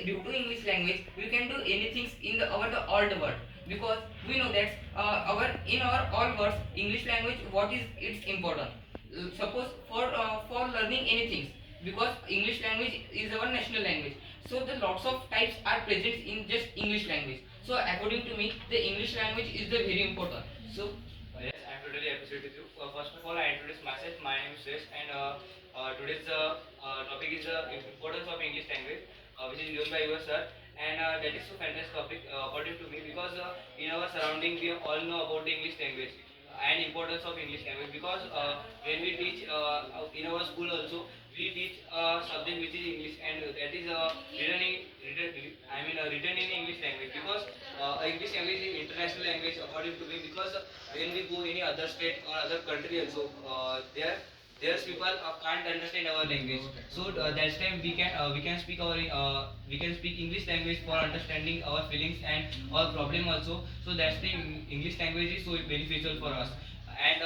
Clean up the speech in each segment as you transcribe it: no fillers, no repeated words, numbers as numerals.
due to English language we can do anything in the all the world, because we know that our in our all words English language what is its important. Suppose for learning anything, because English language is our national language, so the lots of types are present in just English language. So according to me the English language is the very important. So Yes, I'm totally appreciate with you. First of all, I introduce myself. My name is Suresh, and today's topic is the importance of English language, which is given by your sir. And that is so fantastic topic according to me, because in our surrounding we all know about the English language and importance of English language, because when we teach in our school also we teach subject which is English, and that is written in English language, because English language is international language according to me, because when we go any other state or other country also, there's people can't understand our language, so that's time we can speak English language for understanding our feelings and our problem also. So that's time English language is so beneficial for us. And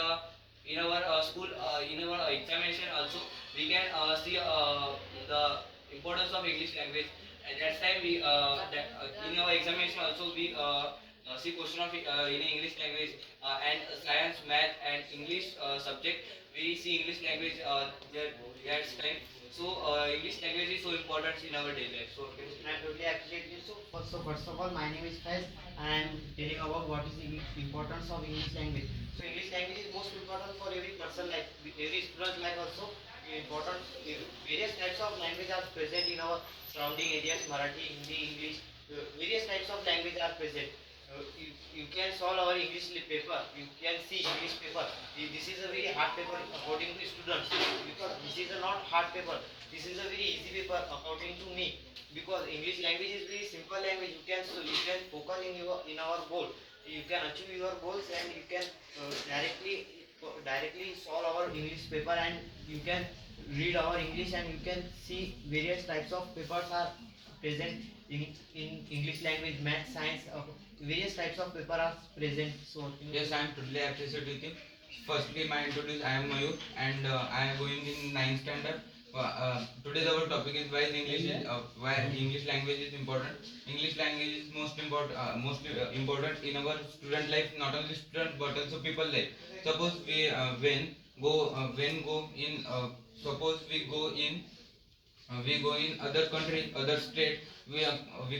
in our school, in our examination also we can see the importance of English language. At that time we in our examination also we see question of in English language, and science, math, and English subject. We see English language that's time. So English language is so important in our daily life. So I totally appreciate you. So first of all, my name is Faiz, and I am telling about what is the importance of English language. So English language is most important for every person, like every student life also. Important various types of language are present in our surrounding areas. Marathi, Hindi, English. Various types of language are present. You can solve our English paper. You can see English paper. This is a very hard paper according to students, because this is a not hard paper. This is a very easy paper according to me, because English language is very simple language. You can focus in our goal. You can achieve your goals, and you can directly solve our English paper, and you can read our English, and you can see various types of papers are present in English language, math, science, various types of paper are present. So Yes, I am totally appreciative with you. Firstly, my introduce. I am Mayur, and I am going in ninth standard. Today's our topic is why English language is important. English language is mostly important in our student life, not only student but also people life. Suppose when go in suppose we go in other country, other state, we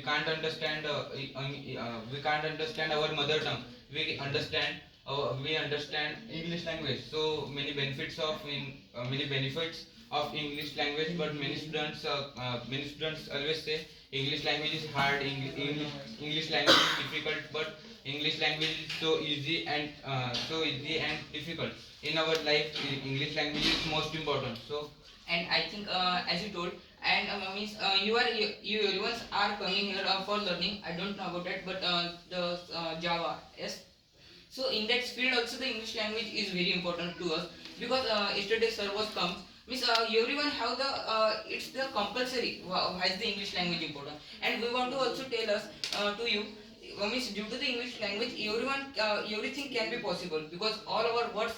can't understand we can't understand our mother tongue. We understand English language. So many benefits of English language, but many students always say English language is hard. English language is difficult, but English language is so easy and difficult. In our life, English language is most important. So and I think as you told, and means you everyone are coming here for learning. I don't know about that, but the Java, yes. So in that field also the English language is very important to us, because yesterday sir was come, means everyone have the it's the compulsory why is the English language important, and we want to also tell us to you, means due to the English language everyone everything can be possible, because all our words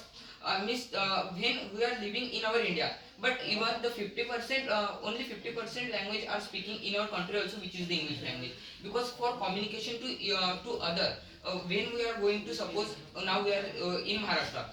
means when we are living in our India, but even the 50% only 50% language are speaking in our country also, which is the English language, because for communication to other when we are going to suppose now we are in Maharashtra.